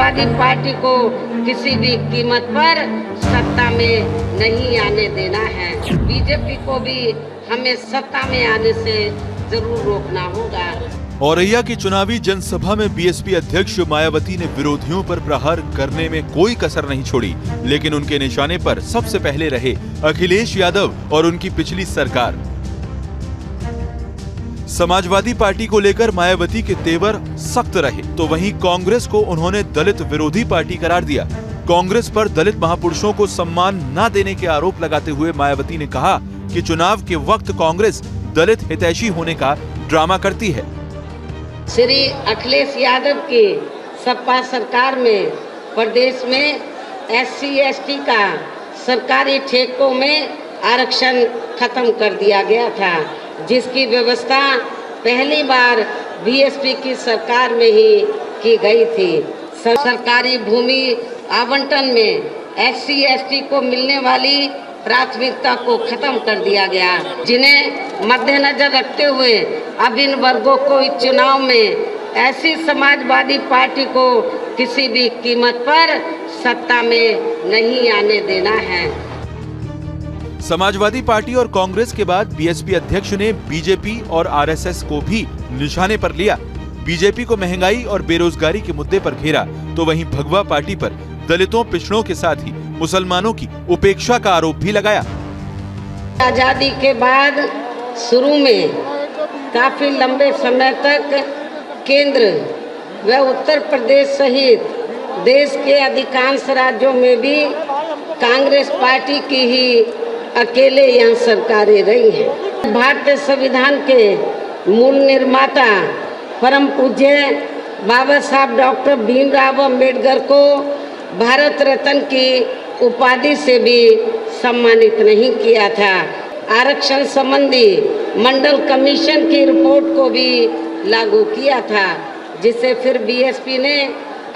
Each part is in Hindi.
समाजवादी पार्टी को किसी भी कीमत पर सत्ता में नहीं आने देना है। बीजेपी को भी हमें सत्ता में आने से जरूर रोकना होगा। औरैया की चुनावी जनसभा में बीएसपी अध्यक्ष मायावती ने विरोधियों पर प्रहार करने में कोई कसर नहीं छोड़ी, लेकिन उनके निशाने पर सबसे पहले रहे अखिलेश यादव और उनकी पिछली सरकार। समाजवादी पार्टी को लेकर मायावती के तेवर सख्त रहे, तो वहीं कांग्रेस को उन्होंने दलित विरोधी पार्टी करार दिया। कांग्रेस पर दलित महापुरुषों को सम्मान न देने के आरोप लगाते हुए मायावती ने कहा कि चुनाव के वक्त कांग्रेस दलित हितैषी होने का ड्रामा करती है। श्री अखिलेश यादव की सपा सरकार में प्रदेश में SC/ST का सरकारी ठेकों में आरक्षण खत्म कर दिया गया था, जिसकी व्यवस्था पहली बार बीएसपी की सरकार में ही की गई थी। सरकारी भूमि आवंटन में SC/ST को मिलने वाली प्राथमिकता को खत्म कर दिया गया, जिन्हें मद्देनजर रखते हुए अब इन वर्गों को इस चुनाव में ऐसी समाजवादी पार्टी को किसी भी कीमत पर सत्ता में नहीं आने देना है। समाजवादी पार्टी और कांग्रेस के बाद बीएसपी अध्यक्ष ने बीजेपी और आरएसएस को भी निशाने पर लिया। बीजेपी को महंगाई और बेरोजगारी के मुद्दे पर घेरा, तो वहीं भगवा पार्टी पर दलितों, पिछड़ों के साथ ही मुसलमानों की उपेक्षा का आरोप भी लगाया। आजादी के बाद शुरू में काफी लंबे समय तक केंद्र व उत्तर प्रदेश सहित देश के अधिकांश राज्यों में भी कांग्रेस पार्टी की ही अकेले यहाँ सरकारें रही हैं। भारतीय संविधान के मूल निर्माता परम पूज्य बाबा साहब डॉक्टर भीमराव अम्बेडकर को भारत रत्न की उपाधि से भी सम्मानित नहीं किया था। आरक्षण संबंधी मंडल कमीशन की रिपोर्ट को भी लागू किया था, जिसे फिर बीएसपी ने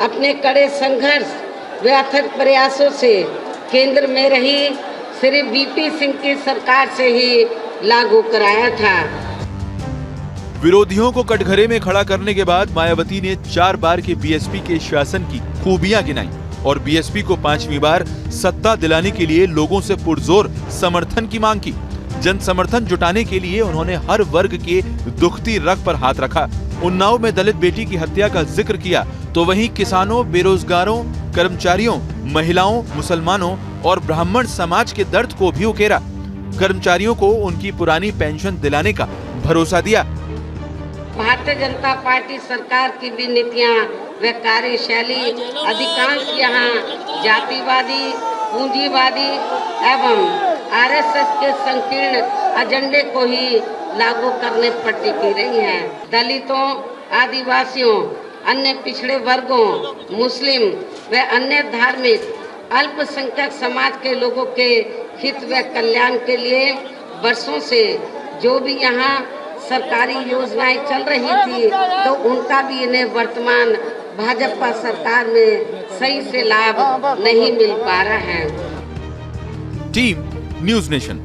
अपने कड़े संघर्ष व अथक प्रयासों से केंद्र में रही श्री VP सिंह की सरकार से ही लागू कराया था। विरोधियों को कटघरे में खड़ा करने के बाद मायावती ने 4 बार के बीएसपी के शासन की खूबियां गिनाई और बीएसपी को 5वीं बार सत्ता दिलाने के लिए लोगों से पुरजोर समर्थन की मांग की। जन समर्थन जुटाने के लिए उन्होंने हर वर्ग के दुखती रग पर हाथ रखा। उन्नाव में दलित बेटी की हत्या का जिक्र किया, तो वहीं किसानों, बेरोजगारों, कर्मचारियों, महिलाओं, मुसलमानों और ब्राह्मण समाज के दर्द को भी उकेरा। कर्मचारियों को उनकी पुरानी पेंशन दिलाने का भरोसा दिया। भारतीय जनता पार्टी सरकार की भी नीतियां व कार्यशैली अधिकांश यहाँ जातिवादी, पूंजीवादी एवं आरएसएस के संकीर्ण एजेंडे को ही लागू करने पर टिकी रही है। दलितों, आदिवासियों, अन्य पिछड़े वर्गों, मुस्लिम व अन्य धार्मिक अल्पसंख्यक समाज के लोगों के हित व कल्याण के लिए वर्षों से जो भी यहाँ सरकारी योजनाएं चल रही थी, तो उनका भी इन्हें वर्तमान भाजपा सरकार में सही से लाभ नहीं मिल पा रहा है। Team news nation.